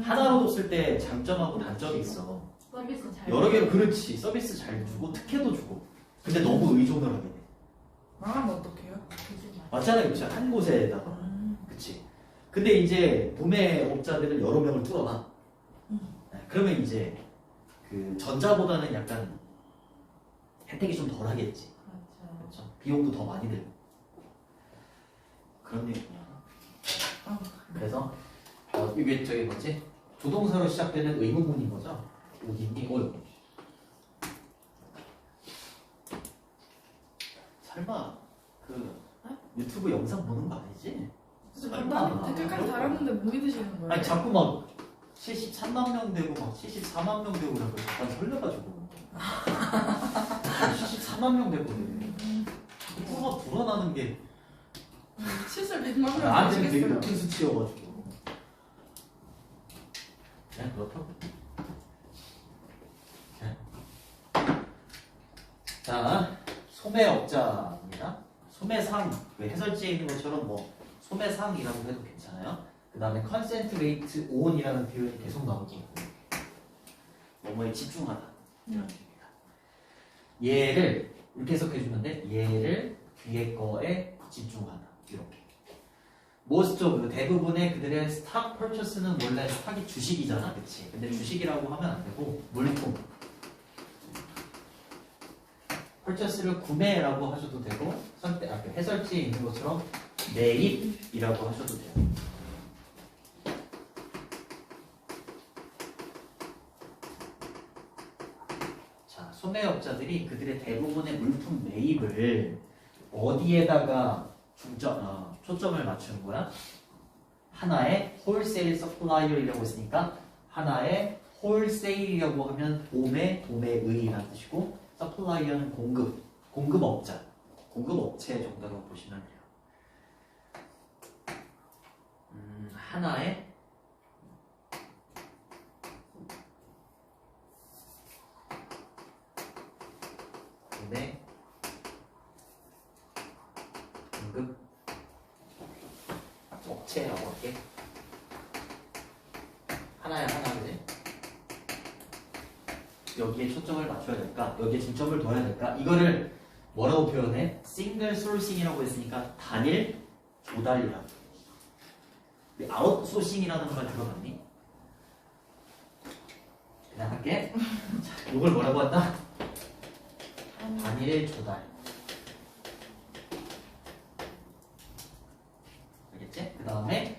하나로 뒀을 때 장점하고 단점이 있어. 서비스 잘 여러 개로 그렇지. 서비스 잘 주고 특혜도 주고. 근데 너무 의존을 하게 돼. 망하면 어떡해요? 맞잖아요, 그치? 한 곳에다가. 그치? 근데 이제 도매업자들은 여러 명을 뚫어놔. 그러면 이제 그 전자보다는 약간 혜택이 좀 덜 하겠지. 그렇죠? 비용도 더 많이 들고. 그런 얘기구나. 그래서 이게 저기 뭐지? 조동사로 시작되는 의문문인 거죠? 어디 있니? 여기. 설마 그 유튜브 영상 보는 거 아니지? 댓글까지 달았는데 못 믿으시는 거예요? 아니 자꾸 막 73만 명 되고 막 74만 명 되고 그래서 약간 설레가지고 74만 명 됐거든. 프로가 불어나는 게 실수 100만 명 나한테는 되게 하시겠어요? 높은 수치여가지고 그냥 그렇다고. 자, 소매업자입니다. 소매상, 해설지에 있는 것처럼 뭐 소매상이라고 해도 괜찮아요. 그 다음에 컨센트 레이트 온이라는 표현이 계속 나오고 뭐뭐에 집중하다 이런 뜻입니다. 얘를 이렇게 해석해주면 돼. 얘를 뒤에 거에 집중하다 이렇게. most of 대부분의 그들의 스탁 퍼처스는 원래 스탁이 주식이잖아, 그렇지? 근데 주식이라고 하면 안 되고 물품. 퍼처스를 구매라고 하셔도 되고 해설지에 있는 것처럼 매입이라고 하셔도 돼요. 자, 소매업자들이 그들의 대부분의 물품 매입을 어디에다가 초점을 맞추는 거야? 하나의 홀세일 서플라이어라고 했으니까 하나의 홀세일이라고 하면 도매의라는 뜻이고 서플라이어는 공급업자, 공급업체 정도로 보시면 돼요. 하나의 도매 공급 업체라고 할게. 하나야 하나지. 여기에 초점을 맞춰야 될까? 여기에 중점을 둬야 될까? 이거를 뭐라고 표현해? 싱글 소싱이라고 했으니까 단일 조달이라고. 아웃소싱이라는 말 들어봤니? 그냥 할게. 자, 이걸 뭐라고 한다? 단일 조달. 알겠지? 그 다음에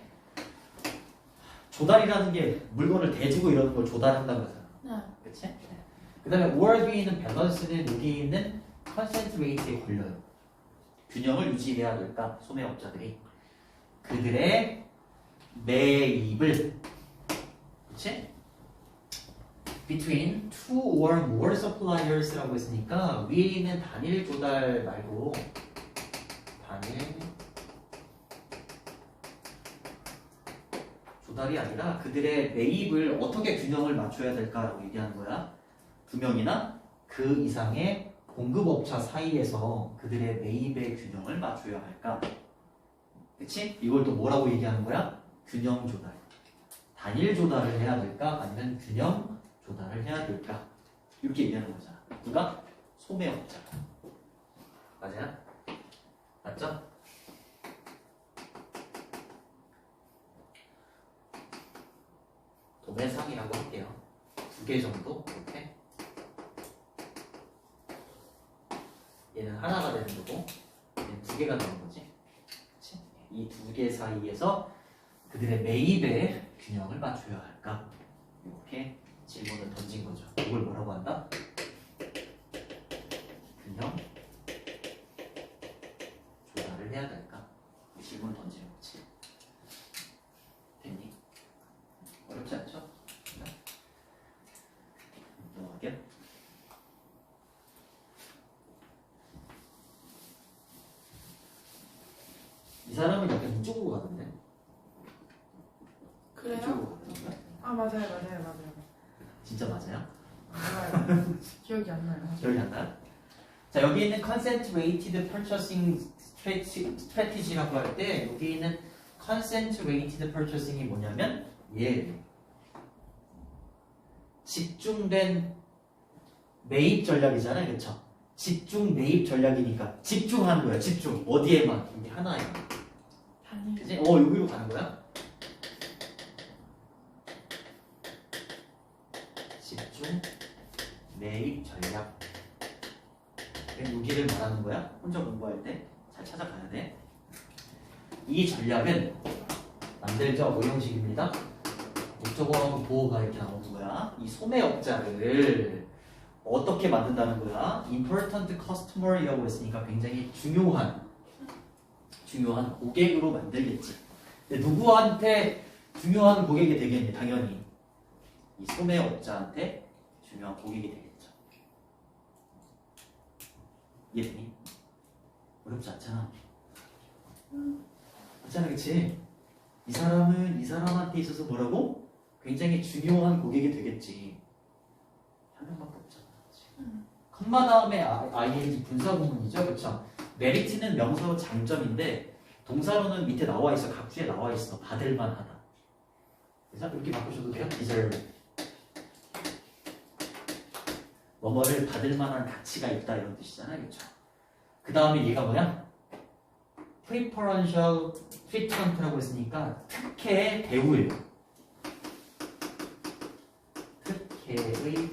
조달이라는 게 물건을 대주고 이러는 걸 조달한다고 하잖아. 그치? 그 다음에 or 뒤에 있는 밸런스는 여기 있는 컨센트 레이트에 걸려요. 균형을 유지해야 될까? 소매업자들이 그들의 매입을, 그치? between two or more suppliers라고 했으니까 위에 있는 단일 조달 말고 단일 조달이 아니라 그들의 매입을 어떻게 균형을 맞춰야 될까라고 얘기하는 거야. 두 명이나 그 이상의 공급업자 사이에서 그들의 매입의 균형을 맞춰야 할까? 그치? 이걸 또 뭐라고 얘기하는 거야? 균형 조달. 단일 조달을 해야 될까? 아니면 균형 조달을 해야 될까? 이렇게 얘기하는 거잖아. 누가? 소매업자. 맞아요? 맞죠? 도매상이라고 할게요. 2개 정도 이렇게. 얘는 하나가 되는 거고 얘는 2개가 되는 거지. 그치? 이 2개 사이에서 그들의 매입의 균형을 맞춰야 할까? 이렇게 질문을 던진 거죠. 이걸 뭐라고 한다? 균형 조달을 해야 될까? 이 질문을 던지는 거지. 됐니? 어렵지 않죠? 넘어갈게요. 이 사람은 약간 이쪽으로 가던데? 그래요? 이쪽으로 가던데? 아 맞아요. 진짜 맞아요? 알아요. 기억이 안 나요. 기억이 안 나요? 자, 여기 있는 Consent Weighted Purchasing Strategy라고 할 때 여기 있는 Consent Weighted Purchasing이 뭐냐면 얘 집중된 매입 전략이잖아요. 그렇죠? 집중 매입 전략이니까 집중하는 거야. 집중. 어디에만? 여기 하나에. 단일. 그치? 여기로 가는 거야. 집중 매입 전략. 여기를 말하는 거야. 혼자 공부할 때 잘 찾아가야 돼. 이 전략은 만들자 오형식입니다. 목적어하고 보호가 이렇게 나오는 거야. 이 소매업자를 어떻게 만든다는 거야? important customer이라고 했으니까 굉장히 중요한 고객으로 만들겠지. 근데 누구한테 중요한 고객이 되겠니? 당연히 이 소매업자한테 중요한 고객이 되겠죠. 이해되니? 어렵지 않잖아. 맞잖아, 그치? 이 사람은 이 사람한테 있어서 뭐라고? 굉장히 중요한 고객이 되겠지. 한 명밖에 없잖아. 컴마 다음에 ing 분사구문이죠, 그렇죠? 메리트는 명사로 장점인데 동사로는 밑에 나와 있어, 각주에 나와 있어. 받을만하다. 그래서 이렇게 바꾸셔도 돼요. deserve. 뭐뭐를 받을만한 가치가 있다 이런 뜻이잖아요, 그렇죠? 그 다음에 얘가 뭐야? preferential treatment라고 했으니까 특혜의 대우예요. 특혜의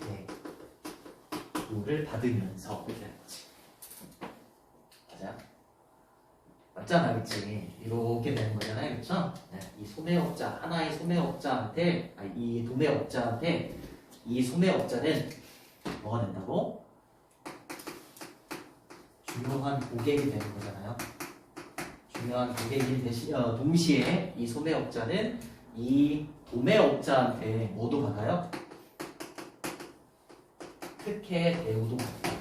대우를 받으면서 이렇게 했지. 맞아요? 맞잖아, 그치? 이렇게 되는 거잖아요, 그렇죠? 네, 이 소매업자, 하나의 소매업자한테, 이 도매업자한테 이 소매업자는 뭐가 된다고? 중요한 고객이 되는 거잖아요. 중요한 고객인 대신 동시에 이 소매업자는 이 도매업자한테 뭐도 받아요? 특혜 대우도 받아요.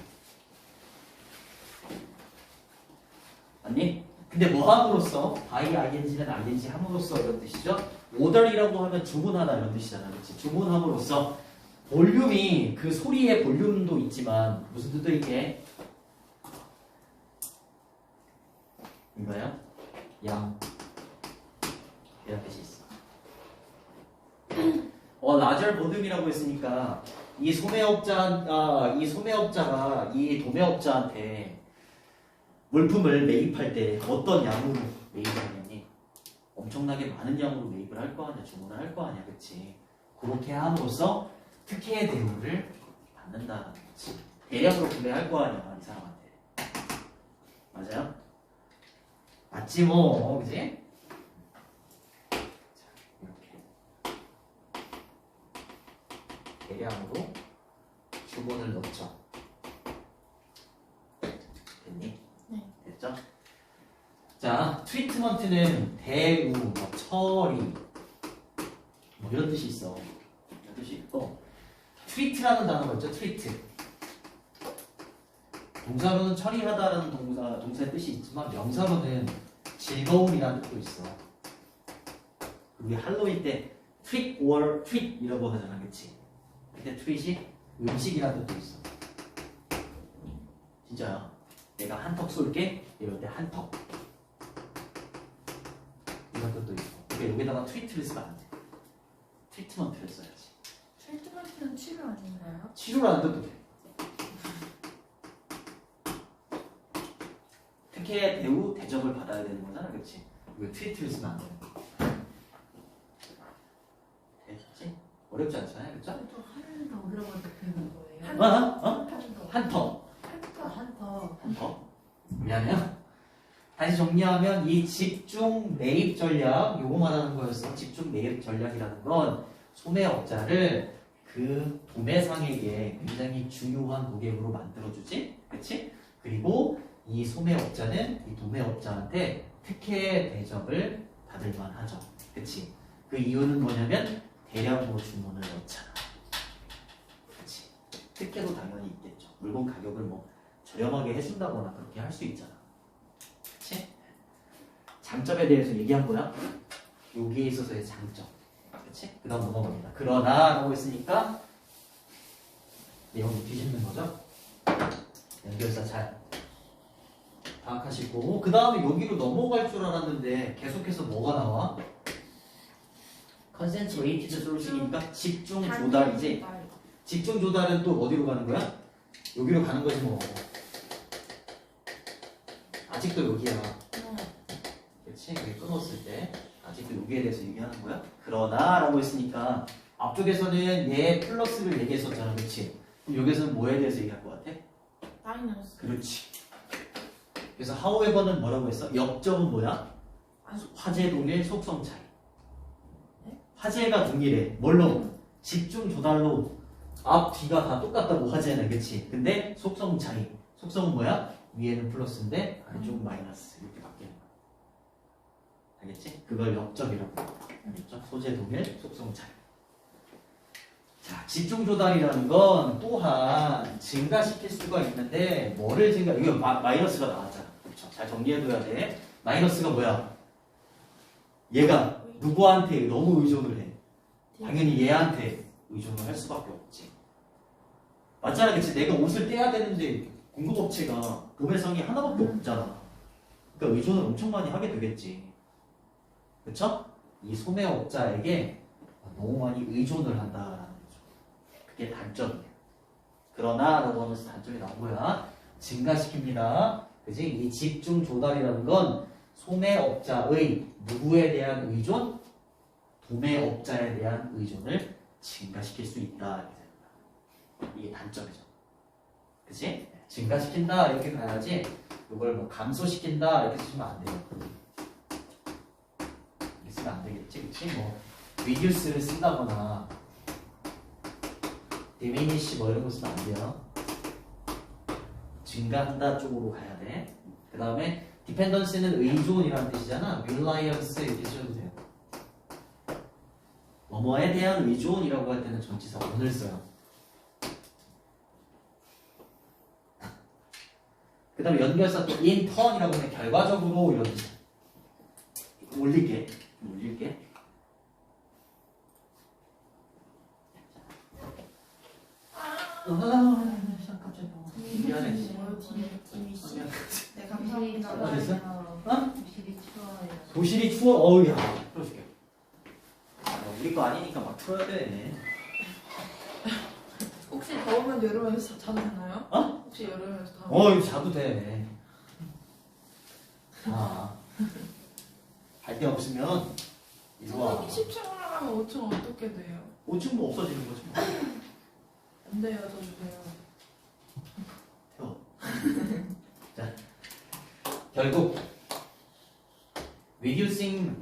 맞니? 근데 뭐 함으로써? by ing는 ing 함으로써 이런 뜻이죠? order이라고 하면 주문하다 이런 뜻이잖아. 그렇지? 주문함으로써 볼륨이 그 소리의 볼륨도 있지만 무슨 뜻도 있게 이거요? 양 이런 뜻이 있어. larger 볼륨이라고 했으니까 이 소매업자가 이 도매업자한테 물품을 매입할 때 어떤 양으로 매입을 하냐니 엄청나게 많은 양으로 매입을 할 거 아니야. 주문을 할 거 아니야. 그치? 그렇게 함으로써 특혜의 대우를 받는다는 거지. 대량으로 구매할 거 아니야. 이 사람한테. 맞아요? 맞지 뭐. 그치? 자, 이렇게 대량으로 주문을 넣죠. 됐니? 네. 됐죠? 자, 트리트먼트는 대우, 뭐 처리 뭐 이런 뜻이 있어. 이런 뜻이 있고 트리트라는 단어가 있죠. 트리트. 동사로는 처리하다라는 동사의 뜻이 있지만 명사로는 즐거움이라는 뜻도 있어. 우리 할로윈 때 treat or treat 이라고 하잖아. 그치? 근데 treat이 음식이라는 뜻도 있어. 진짜야. 내가 한턱 쏠게 이럴 때 한턱 이런 뜻도 있고. 그러니까 여기다가 트리트를 쓰면 안 돼. 트리트먼트를 써야지. 트리트먼트는 치료 아닌가요? 치료라는 뜻도 돼. 특혜 대우 대접을 받아야 되는 거잖아, 그렇지? 이거 트리트를 쓰면 안 되는 거. 됐지? 어렵지 않잖아요, 그렇죠? 또 한더 그러면 되는 거예요? 한턱. 한터. 왜냐면 다시 정리하면 이 집중 매입 전략 요거 말하는 거였어. 집중 매입 전략이라는 건 소매업자를 그 도매상에게 굉장히 중요한 고객으로 만들어주지, 그렇지? 그리고 이 소매업자는 이 도매업자한테 특혜 대접을 받을 만하죠, 그렇지? 그 이유는 뭐냐면 대량으로 주문을 넣잖아, 그렇지? 특혜도 당연히 있겠죠. 물건 가격을 뭐 저렴하게 해준다거나 그렇게 할 수 있잖아. 그치? 장점에 대해서 얘기한 거야. 여기에 있어서의 장점. 그치? 그 다음 넘어갑니다. 그러나 라고 했으니까 내용이 뒤집는 거죠. 연결사 잘 파악하시고 그 다음에 여기로 넘어갈 줄 알았는데 계속해서 뭐가 나와? 컨센트레이티드 솔루션이니까 집중 조달이지. 집중 조달은 또 어디로 가는 거야? 여기로 가는 거지 뭐. 아직도 여기야. 그렇지? 여기 끊었을 때 아직도 여기에 대해서 얘기하는 거야. 그러나 라고 했으니까 앞쪽에서는 얘 플러스를 얘기했었잖아. 그렇지? 그럼 여기서는 뭐에 대해서 얘기할 것 같아? 마이너스. 그렇지. 그래서 however는 뭐라고 했어? 역점은 뭐야? 화제 동일 속성 차이. 화제가 동일해. 뭘로? 집중 조달로 앞 뒤가 다 똑같다고 화제는. 그치? 근데 속성 차이. 속성은 뭐야? 위에는 플러스인데 아래쪽은 마이너스. 이렇게 바뀌는 거야. 알겠지? 그걸 역점이라고 해. 알겠죠? 소재 동일 속성 차이. 자, 집중 조달이라는 건 또한 증가시킬 수가 있는데 뭐를 증가? 이거 마이너스가 나왔잖아. 그렇죠? 잘 정리해둬야 돼. 마이너스가 뭐야? 얘가 누구한테 너무 의존을 해. 당연히 얘한테 의존을 할 수밖에 없지. 맞잖아, 그치? 내가 옷을 떼야 되는데 공급업체가 도매상이 하나밖에 없잖아. 그러니까 의존을 엄청 많이 하게 되겠지. 그쵸? 이 소매업자에게 너무 많이 의존을 한다라는 거죠. 그게 단점이에요. 그러나 라고 하면서 단점이 나온 거야. 증가시킵니다. 그치? 이 집중 조달이라는 건 소매업자의 누구에 대한 의존? 도매업자에 대한 의존을 증가시킬 수 있다. 이게 단점이죠. 그치? 증가시킨다 이렇게 가야지 이걸 뭐 감소시킨다 이렇게 쓰시면 안 돼요. 이렇게 쓰면 안 되겠지? 그치? 뭐 reduce를 쓴다거나 diminish 뭐 이런 거 쓰면 안 돼요. 증가한다 쪽으로 가야 돼. 그 다음에 dependency는 의존이라는 뜻이잖아. reliance 이렇게 써도 돼요. 뭐뭐에 대한 의존이라고 할 때는 전치사 on을 써요. 그 다음에 연결사 또 in turn이라고 하면 결과적으로 이런 뜻이야. 올릴게. 깜짝이야. 미안해. 네, 감사합니다. 됐어? 도실이 추워요. 도실이 추워? 어우, 야. 틀어줄게. 우리 거 아니니까 막 틀어야 돼. 혹시 더우면 여름에서 자도 되나요? 어? 혹시 여름에서 더우면? 이거 자도 돼. 갈 데 없으면 이리 와. 선생님 10층 올라가면 5층 어떻게 돼요? 5층 뭐 없어지는 거지 뭐. 안 돼요, 저 주세요. 태워. 자, 결국 reducing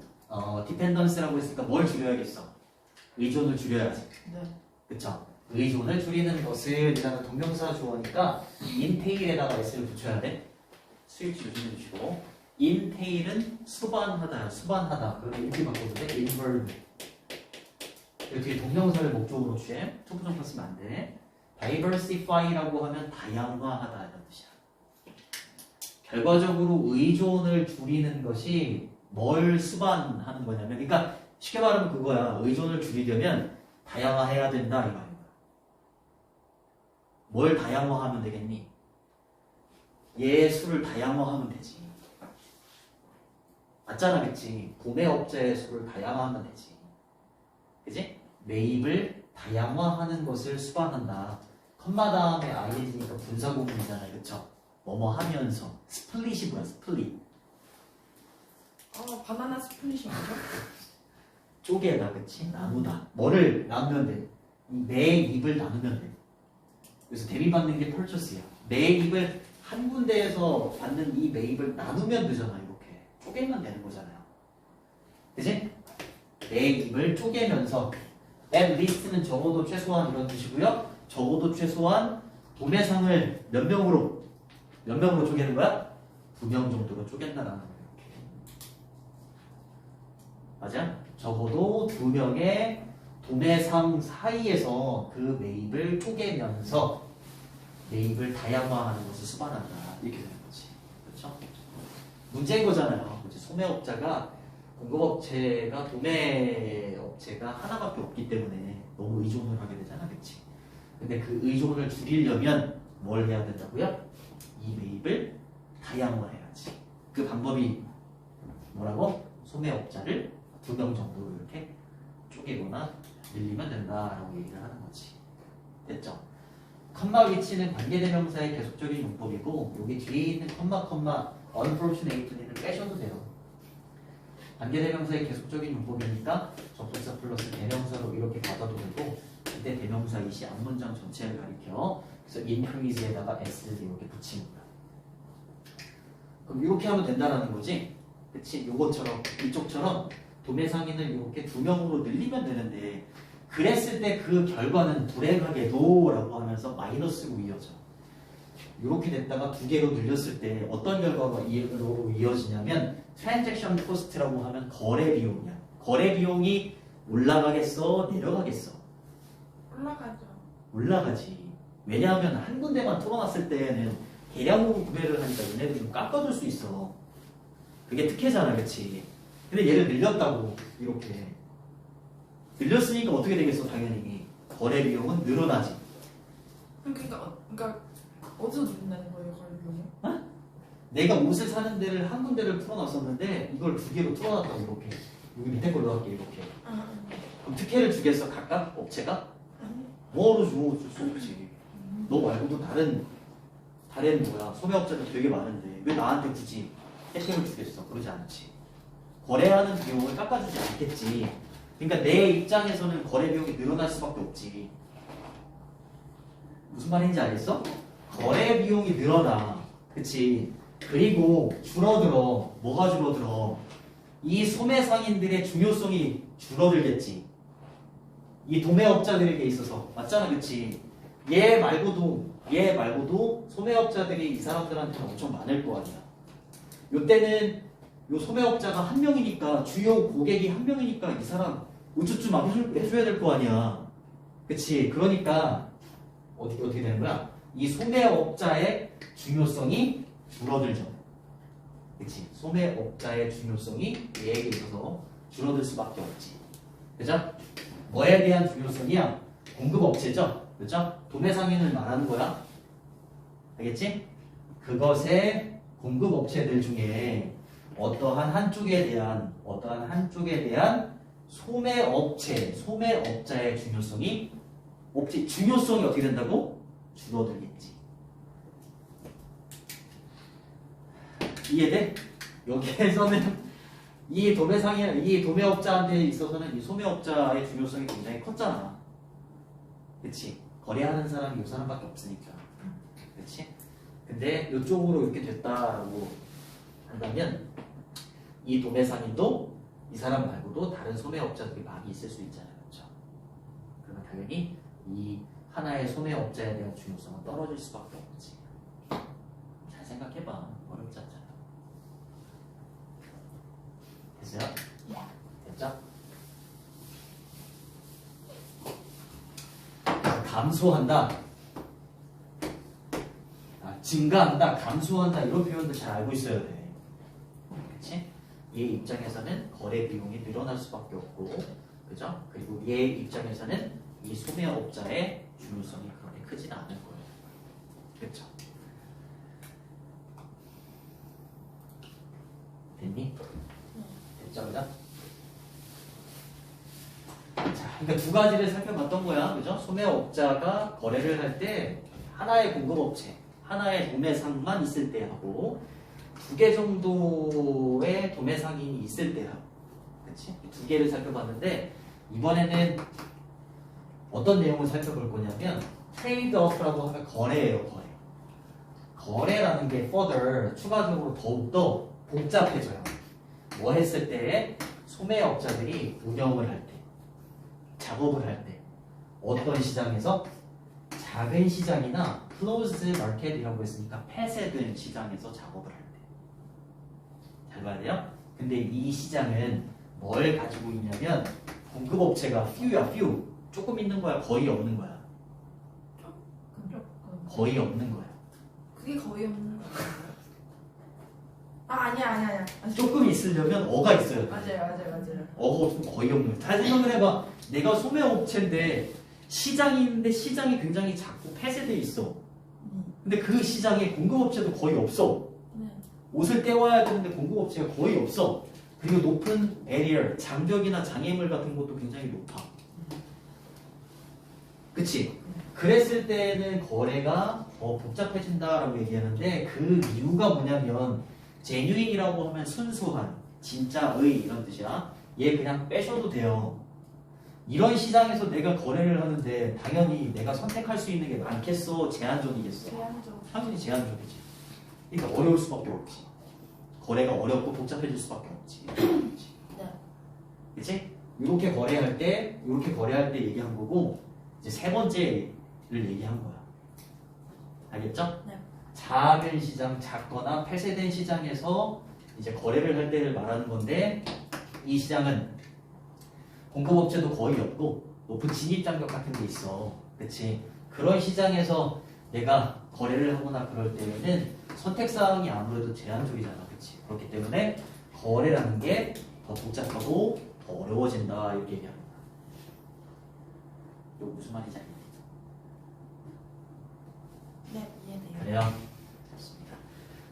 dependency라고 했으니까 뭘 줄여야겠어? 의존을 줄여야지. 네. 그쵸? 의존을 줄이는 것을 이라는 동명사 주어니까 intail에다가 s를 붙여야 돼. 스위치 조심해주시고 intail은 수반하다야. 수반하다. 그러면 이렇게 바꿔도 돼. involve. 그리고 뒤에 동명사를 목적으로 취해. 투부정사 쓰면 안 돼. diversify라고 하면 다양화하다 이런 뜻이야. 결과적으로 의존을 줄이는 것이 뭘 수반하는 거냐면, 그러니까 쉽게 말하면 그거야. 의존을 줄이려면 다양화해야 된다 이 말이야. 뭘 다양화하면 되겠니? 얘 수를 다양화하면 되지. 맞잖아, 그치? 구매업자의 수를 다양화하면 되지. 그치? 매입을 다양화하는 것을 수반한다. 컴마 다음에 ing니까 분사구문이잖아요, 그쵸? 뭐뭐 하면서. 스플릿이 뭐야, 스플릿? 바나나 스플릿이 뭐죠? 쪼개다, 그치? 나누다. 뭐를 나누면 돼? 내 입을 나누면 돼. 그래서 대비받는 게 펄처스야. 내 입을 한 군데에서 받는 이 매입을 나누면 되잖아, 이렇게. 쪼개면 되는 거잖아요. 그치? 내 입을 쪼개면서 at least는 적어도 최소한 이런 뜻이고요. 적어도 최소한 도매상을 몇 명으로 쪼개는 거야? 2명 정도로 쪼갠다라는 거예요. 맞아? 적어도 2명의 도매상 사이에서 그 매입을 쪼개면서 매입을 다양화하는 것을 수반한다. 이렇게 되는 거지. 그렇죠? 문제인 거잖아요. 이제 소매업자가 공급업체가 도매업체가 하나밖에 없기 때문에 너무 의존을 하게 되잖아. 그치? 근데 그 의존을 줄이려면 뭘 해야 된다고요? 이 매입을 다양화해야지. 그 방법이 뭐라고? 소매업자를 2명 정도로 이렇게 쪼개거나 늘리면 된다라고 얘기를 하는 거지. 됐죠? 컴마 위치는 관계대명사의 계속적인 용법이고 여기 뒤에 있는 컴마 unfortunately는 빼셔도 돼요. 관계대명사의 계속적인 용법이니까 접속사 플러스 대명사로 이렇게 받아도 되고 이때 대명사 이시 앞문장 전체를 가리켜 그래서 increase에다가 s를 이렇게 붙입니다. 그럼 이렇게 하면 된다라는 거지? 그치? 요것처럼 이쪽처럼 도매상인을 이렇게 2명으로 늘리면 되는데 그랬을 때 그 결과는 불행하게도 라고 하면서 마이너스로 이어져. 이렇게 됐다가 2개로 늘렸을 때 어떤 결과가 이어지냐면 트랜잭션 코스트라고 하면 거래 비용이야. 거래 비용이 올라가겠어? 내려가겠어? 올라가죠. 올라가지. 왜냐하면 한 군데만 틀어놨을 때는 대량으로 구매를 하니까 얘네들 좀 깎아줄 수 있어. 그게 특혜잖아, 그치? 근데 얘를 늘렸다고, 이렇게. 늘렸으니까 어떻게 되겠어, 당연히. 거래 비용은 늘어나지. 그러니까 어디서 누른다는 거예요, 거래 비용을? 내가 옷을 사는 데를 한 군데를 풀어놨었는데 이걸 2개로 풀어놨다고, 이렇게. 여기 밑에 걸로 할게, 이렇게. 그럼 특혜를 주겠어, 각각? 업체가? 뭐로 줘? 줄 수 없지. 너 말고도 다른 소매업자들 되게 많은데 왜 나한테 굳이 혜택을 주겠어? 그러지 않지. 거래하는 비용을 깎아주지 않겠지. 그러니까 내 입장에서는 거래 비용이 늘어날 수밖에 없지. 무슨 말인지 알겠어? 거래 비용이 늘어나. 그치? 그리고 줄어들어. 뭐가 줄어들어? 이 소매상인들의 중요성이 줄어들겠지. 이 도매업자들에게 있어서. 맞잖아, 그치? 얘 말고도 소매업자들이 이 사람들한테는 엄청 많을 거 아니야. 요때는 요 소매업자가 한 명이니까, 주요 고객이 한 명이니까 이 사람 우쭈쭈 막 해줘야 될 거 아니야. 그치? 그러니까 어떻게 되는 거야? 이 소매업자의 중요성이 줄어들죠. 그치? 소매업자의 중요성이 얘에게 있어서 줄어들 수밖에 없지. 그죠? 뭐에 대한 중요성이야? 공급업체죠? 그죠? 도매상인을 말하는 거야. 알겠지? 그것의 공급업체들 중에 어떠한 한쪽에 대한 소매업자의 중요성이 어떻게 된다고? 줄어들겠지. 이해돼? 여기에서는 이 도매업자한테 있어서는 이 소매업자의 중요성이 굉장히 컸잖아. 그치? 거래하는 사람이 이 사람밖에 없으니까. 그치? 근데 이쪽으로 이렇게 됐다라고 한다면 이 도매상인도 이 사람 말고도 다른 소매업자들이 많이 있을 수 있잖아요. 그렇죠? 그러면 당연히 이 하나의 소매업자에 대한 중요성은 떨어질 수밖에 없지. 잘 생각해봐. 어렵지 않잖아. 됐어요? 됐죠? 감소한다, 증가한다, 감소한다 이런 표현들 잘 알고 있어야 돼. 그치? 얘 입장에서는 거래 비용이 늘어날 수밖에 없고, 그죠? 그리고 얘 입장에서는 이 소매업자의 중요성이 그렇게 크진 않을 거예요. 그쵸? 됐니? 됐죠, 그죠? 자, 그러니까 2가지를 살펴봤던 거야, 그죠? 소매업자가 거래를 할 때 하나의 공급업체, 하나의 도매상만 있을 때 하고 2개 정도의 도매상인이 있을 때 하고, 그치? 2개를 살펴봤는데 이번에는 어떤 내용을 살펴볼 거냐면 트레이드오프라고 하면 거래예요, 거래. 거래라는 게 further 추가적으로 더욱더 복잡해져요. 뭐 했을 때? 소매업자들이 운영을 할 때, 작업을 할 때, 어떤 시장에서? 작은 시장이나 closed market이라고 했으니까 폐쇄된 시장에서 작업을 할 때. 잘 봐야 돼요? 근데 이 시장은 뭘 가지고 있냐면 공급업체가 few야, few. 조금 있는 거야, 거의 없는 거야? 거의 없는 거야. 그게 거의 없는 거. 아니야. 조금 있으려면 어가 있어야 돼. 맞아요. 어가 없으면 거의 없는 거야. 잘 생각을 해봐. 내가 소매업체인데 시장이 있는데 시장이 굉장히 작고 폐쇄돼 있어. 근데 그 시장에 공급업체도 거의 없어. 네. 옷을 떼와야 되는데 공급업체가 거의 없어. 그리고 높은 배리어, 장벽이나 장애물 같은 것도 굉장히 높아. 그치? 그랬을 때는 거래가 더 복잡해진다라고 얘기하는데 그 이유가 뭐냐면 제뉴인이라고 하면 순수한, 진짜의 이런 뜻이야. 얘 그냥 빼셔도 돼요. 이런 시장에서 내가 거래를 하는데 당연히 내가 선택할 수 있는 게 많겠어? 제한적이겠어? 제한적. 당연히 제한적이지. 그러니까 어려울 수밖에 없지. 거래가 어렵고 복잡해질 수밖에 없지. 네. 그치? 이렇게 거래할 때 얘기한 거고 이제 세 번째를 얘기한 거야. 알겠죠? 네. 작은 시장, 작거나 폐쇄된 시장에서 이제 거래를 할 때를 말하는 건데 이 시장은 공급업체도 거의 없고 높은 진입장벽 같은 게 있어. 그치? 그런 시장에서 내가 거래를 하거나 그럴 때에는 선택사항이 아무래도 제한적이잖아. 그치? 그렇기 때문에 거래라는 게 더 복잡하고 더 어려워진다 이렇게 얘기합니다. 이거 무슨 말인지 알겠죠? 네, 이해돼요. 그래요? 좋습니다.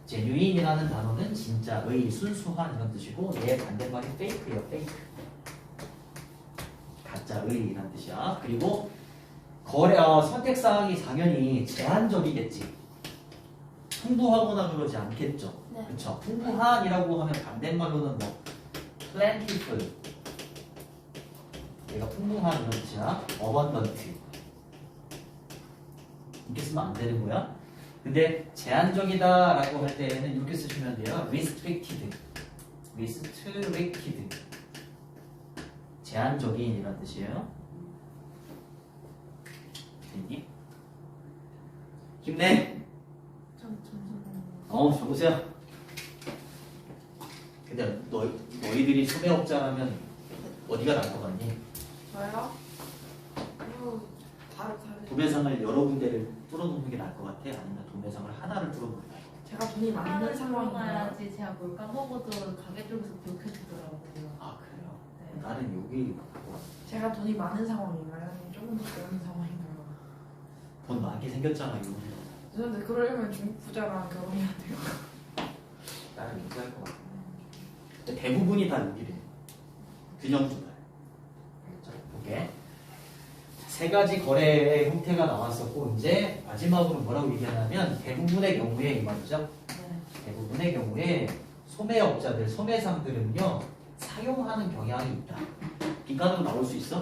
제뉴인이라는 단어는 진짜의, 순수한 이런 뜻이고 얘 반대말이 페이크예요. 페이크. 가짜의 이란 뜻이야. 그리고 선택사항이 당연히 제한적이겠지. 풍부하거나 그러지 않겠죠. 네. 그렇죠. 풍부한이라고 하면 반대말로는 뭐 plentiful. 얘가 풍부한 이런 뜻이야. abundant. 이렇게 쓰면 안 되는 거야. 근데 제한적이다라고 할 때는 이렇게 쓰시면 돼요. restricted. restricted. 제한적인 이란 뜻이에요. 됐니? 힘내. 적으세요. 근데 너희들이 소매업자라면 어디가 나을 것 같니? 저요? 이거 다르지. 도매상을 여러 군데를 뚫어놓는 게 나을 것 같아? 아니면 도매상을 하나를 뚫어놓는 게 나을 것 같아? 제가 돈이 많은 상황인가요? 상황이야지 제가 뭘 까먹어도 가게 쪽에서 기억해주더라고요. 아 그래요? 네. 나는 여기 제가 돈이 많은 상황인가요? 아니면 조금 더 적은 상황인가요? 돈 많게 생겼잖아 이거. 저는 그러려면 중국 부자랑 결혼해야 돼요. 나는 인지할 것 같아. 근데 대부분이 다 여기래. 균형 조달. 알겠죠? 오케이. 세 가지 거래의 형태가 나왔었고 이제 마지막으로 뭐라고 얘기하냐면 대부분의 경우에 이 말이죠. 네. 대부분의 경우에 소매업자들, 소매상들은요 사용하는 경향이 있다. 빈칸으로 나올 수 있어?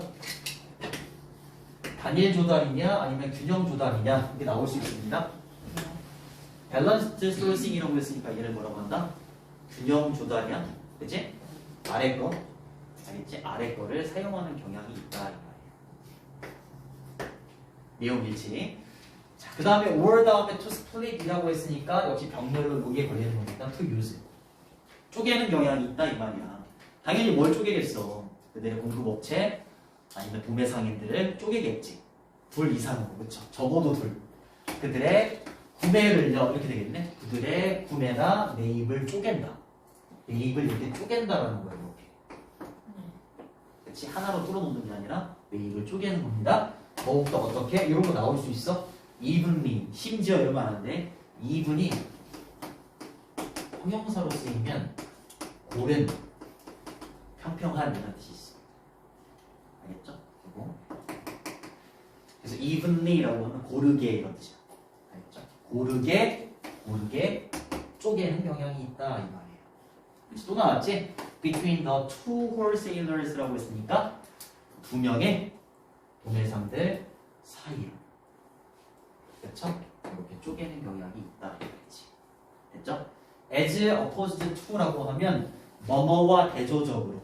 단일 조달이냐 아니면 균형 조달이냐 이게 나올 수 있습니다. 밸런스드 소싱이라고 했으니까 얘를 뭐라고 한다? 균형 조달이야, 그치? 아래 거, 알겠지? 아래 거를 사용하는 경향이 있다 이 말이에요. 내용 일치. 자, 그 다음에 or 다음에 to split이라고 했으니까 역시 병렬로 여기에 걸리는 겁니다. to use. 쪼개는 경향이 있다 이 말이야. 당연히 뭘 쪼개겠어? 그들의 공급업체 아니면 도매상인들을 쪼개겠지. 둘 이상으로, 그렇죠? 적어도 둘. 그들의 구매를요 이렇게 되겠네. 그들의 구매나 매입을 쪼갠다. 매입을 이렇게 쪼갠다라는 거예요. 이렇게. 그렇지? 하나로 뚫어놓는 게 아니라 매입을 쪼개는 겁니다. 더욱더 어떻게? 이런 거 나올 수 있어? evenly. 심지어 이러면 안 돼. even이 형용사로 쓰이면 고른, 평평한 이런 뜻이 있어. 알겠죠? 그리고 그래서 evenly라고 하면 고르게 이런 뜻이야. 알겠죠? 고르게 쪼개는 경향이 있다 이 말이에요. 또 나왔지? Between the two wholesalers라고 했으니까 두 명의 도매상들 사이로. 그렇죠? 이렇게 쪼개는 경향이 있다 이거지. 됐죠? As opposed to라고 하면 뭐뭐와 대조적으로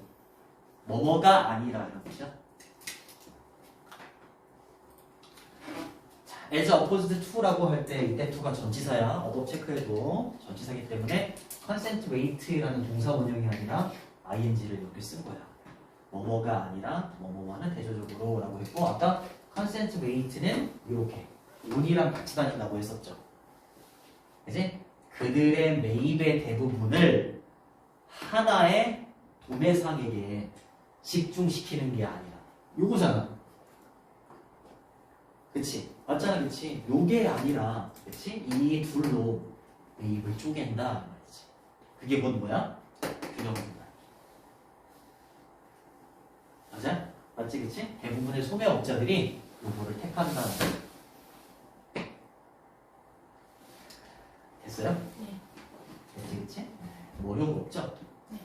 뭐뭐가 아니라 이런 뜻이야. as opposed to라고 할 때 이때 to가 전치사야. 어법 체크해도 전치사기 때문에 consent wait라는 동사 원형이 아니라 ing를 이렇게 쓴 거야. 뭐뭐가 아니라 뭐뭐와는 대조적으로 라고 했고 아까 consent wait는 이렇게 on이랑 같이 다닌다고 했었죠. 그치? 그들의 매입의 대부분을 하나의 도매상에게 집중시키는 게 아니라 요거잖아. 그치? 맞잖아, 그치? 요게 아니라, 그치? 이 둘로 매입을 쪼갠다 말이지. 그게 곧 뭐야? 균형 조달. 맞아? 맞지, 그치? 대부분의 소매업자들이 요거를 택한다는 거야. 됐어요? 네. 됐지, 그치? 뭐 어려운 거 없죠? 네.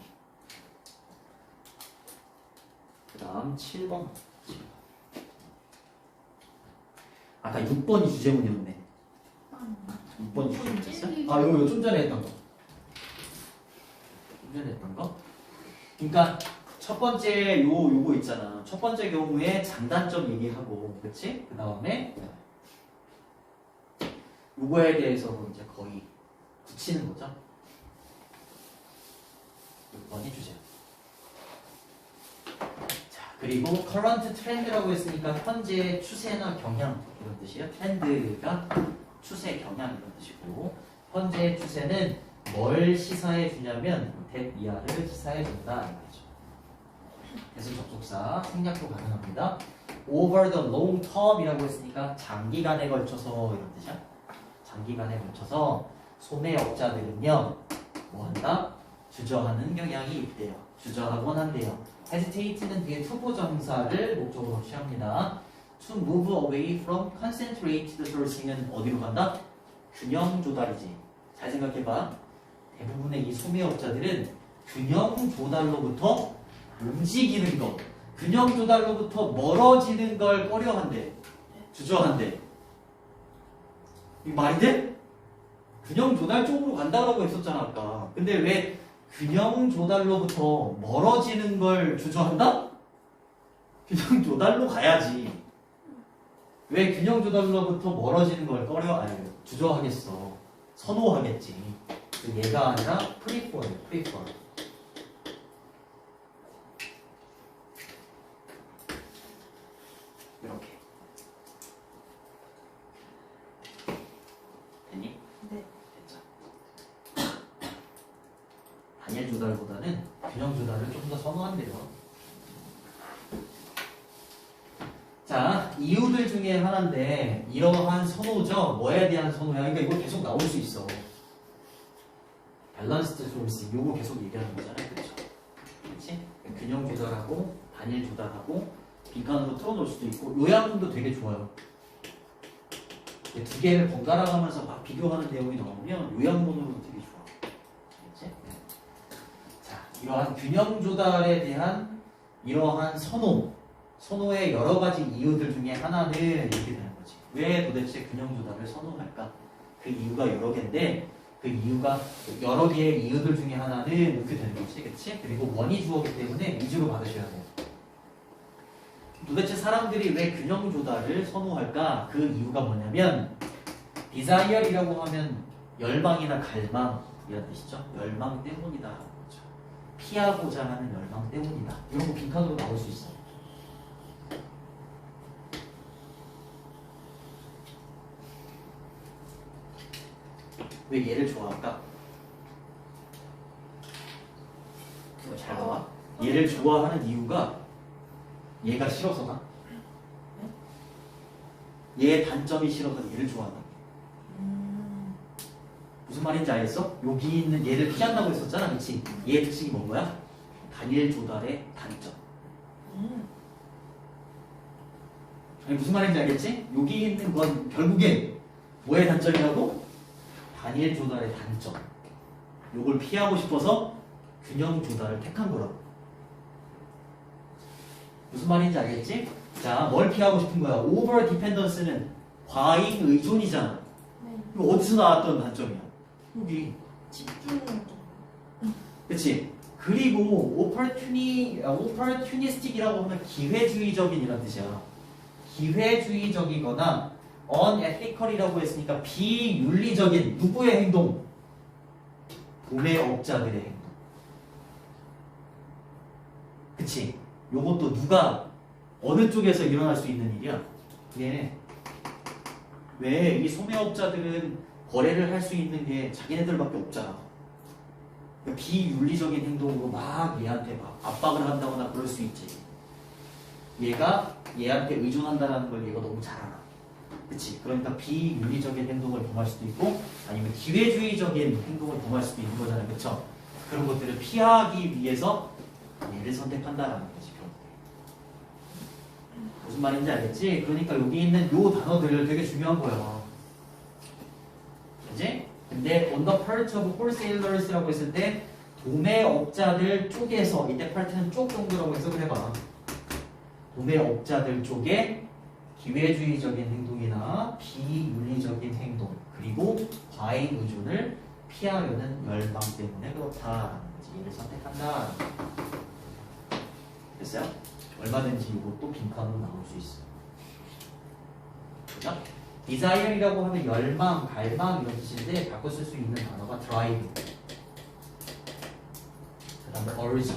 그 다음 7번. 아까 6번이 주제문이었네. 6번이 주제문이었어요? 아, 이거 좀 전에 했던 거. 좀 전에 했던 거. 그러니까 첫 번째 요거 있잖아. 첫 번째 경우에 장단점 얘기하고, 그치? 그 다음에 요거에 대해서 이제 거의 붙이는 거죠. 6번이 주제. 자, 그리고 current trend라고 했으니까 현재 추세나 경향 이런 뜻이에요. 트렌드가 추세, 경향 이런 뜻이고, 현재 추세는 뭘 시사해 주냐면 대 이하를 시사해 준다 이런 거죠. 그래서 접속사 생략도 가능합니다. over the long term이라고 했으니까 장기간에 걸쳐서 이런 뜻이야. 장기간에 걸쳐서 소매업자들은요 뭐 한다? 주저하는 경향이 있대요. 주저하곤 한대요. hesitate는 뒤에 투부정사를 목적으로 취합니다. to move away from concentrated sourcing은 어디로 간다? 균형 조달이지. 잘 생각해봐. 대부분의 이 소매업자들은 균형 조달로부터 움직이는 것, 균형 조달로부터 멀어지는 걸 꺼려한대. 주저한대. 이거 말이 돼? 균형 조달 쪽으로 간다라고 했었잖아 아까. 근데 왜 균형 조달로부터 멀어지는 걸 주저한다? 균형 조달로 가야지. 왜 균형 조달로부터 멀어지는 걸 주저하겠어. 선호하겠지. 얘가 아니라 prefer예요. prefer. 이렇게. 됐니? 네. 됐죠. 단일 조달보다는 균형 조달을 좀 더 선호한대요. 자, 이유들 중에 하나인데 이러한 선호죠. 뭐에 대한 선호야? 그러니까 이거 계속 나올 수 있어. 밸런스드 소스 요거 계속 얘기하는 거잖아요. 그렇죠? 그렇지? 균형 조달하고 단일 조달하고 빈칸으로 틀어놓을 수도 있고 요약문도 되게 좋아요. 두 개를 번갈아 가면서 막 비교하는 내용이 나오면 요약문으로도 되게 좋아. 알겠지? 자, 이러한 균형 조달에 대한 이러한 선호의 여러 가지 이유들 중에 하나는 이렇게 되는 거지. 왜 도대체 균형 조달을 선호할까? 그 이유가 여러 개인데 그 이유가 여러 개의 이유들 중에 하나는 이렇게 되는 거지. 그치? 그리고 원이 주어기 때문에 위주로 받으셔야 돼요. 도대체 사람들이 왜 균형 조달을 선호할까? 그 이유가 뭐냐면 desire이라고 하면 열망이나 갈망 이런 뜻이죠. 열망 때문이다. 그렇죠. 피하고자 하는 열망 때문이다. 이런 거 빈칸으로 나올 수 있어. 왜 얘를 좋아할까? 그거 잘 봐봐. 얘를 좋아하는 이유가 얘가 싫어서나? 얘의 단점이 싫어서 얘를 좋아한다. 무슨 말인지 알겠어? 여기 있는 얘를 피한다고 했었잖아, 그치? 얘의 특징이 뭔 거야? 단일 조달의 단점. 아니, 무슨 말인지 알겠지? 여기 있는 건 결국엔 뭐의 단점이라고? 단일 조달의 단점. 요걸 피하고 싶어서 균형 조달을 택한 거라고. 무슨 말인지 알겠지? 자, 뭘 피하고 싶은 거야? over dependence는 과잉 의존이잖아. 네. 이거 어디서 나왔던 단점이야? 여기. 집중을 좀. 그치? 그리고 opportunistic이라고 하면 기회주의적인 이란 뜻이야. 기회주의적이거나 unethical이라고 했으니까 비윤리적인 누구의 행동? 도매업자들의 행동. 그치? 요것도 누가 어느 쪽에서 일어날 수 있는 일이야? 왜 이 소매업자들은 거래를 할 수 있는 게 자기네들밖에 없잖아. 그러니까 비윤리적인 행동으로 막 얘한테 막 압박을 한다거나 그럴 수 있지. 얘가 얘한테 의존한다는 걸 얘가 너무 잘 알아. 그치? 그러니까 비윤리적인 행동을 범할 수도 있고 아니면 기회주의적인 행동을 범할 수도 있는 거잖아요. 그쵸? 그런 것들을 피하기 위해서 얘를 선택한다라는 거지. 무슨 말인지 알겠지? 그러니까 여기 있는 요 단어들 되게 중요한 거야. 그치? 근데 on the part of wholesalers라고 했을 때 도매업자들 쪽에서 이때 part는 쪽 정도라고 해석을 해봐. 도매업자들 쪽에 기회주의적인 행동이나 비윤리적인 행동 그리고 과잉 의존을 피하려는 열망 때문에 그렇다라는 거지. 이를 선택한다. 됐어요? 얼마든지 이것도 빈칸으로 나올 수 있어. 그죠? desire이라고 하면 열망, 갈망 이런 뜻인데 바꿔 쓸 수 있는 단어가 drive 그 다음에 urge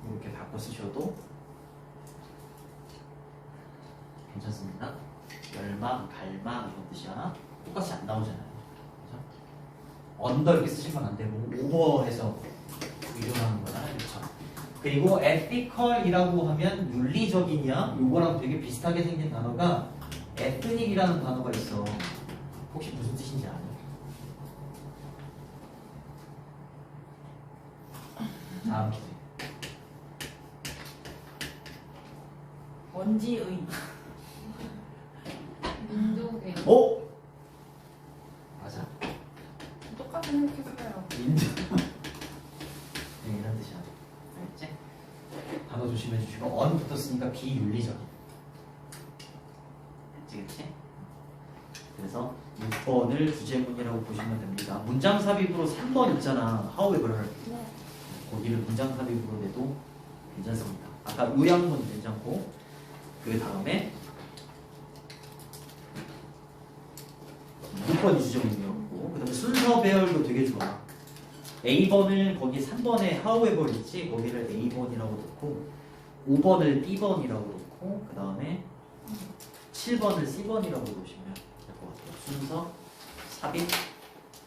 이렇게 바꿔 쓰셔도 괜찮습니다. 열망, 갈망 이런 뜻이야. 똑같이 안 나오잖아요. 그죠? 언더 이렇게 쓰시면 안 되고 오버해서 의존하는 거잖아요. 그렇죠? 그리고 ethical이라고 하면 윤리적이냐? 요거랑 되게 비슷하게 생긴 단어가 ethnic이라는 단어가 있어. 혹시 무슨 뜻인지 아세요? 다음 주제. 원지의. 민족의 오! 맞아. 똑같은 생각했어요. 인정. 네, 이런 뜻이야. 알겠지? 단어 조심해 주시고 on 붙었으니까 비윤리적인. 그치? 그래서 6번을 주제문이라고 보시면 됩니다. 문장 삽입으로 3번 있잖아. however. 네. 거기를 문장 삽입으로 내도 괜찮습니다. 아까 요약문 괜찮고 그 다음에 6번이 주제문이었고 그 다음에 순서 배열도 되게 좋아. A번을 거기 3번에 however 있지? 거기를 A번이라고 넣고 5번을 B번이라고 넣고 그 다음에 7번을 C번이라고 놓으시면 될 것 같아요. 순서, 삽입,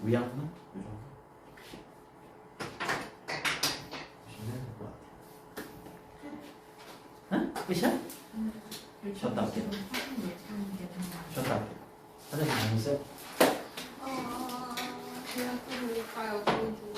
요약문 이 정도 보시면 될 것 같아요. 응? 끝이야? 쉬었다 할게요. 쉬었다 할게요. 화장실 다녔어요? 아, 그냥 또 볼까요? 저도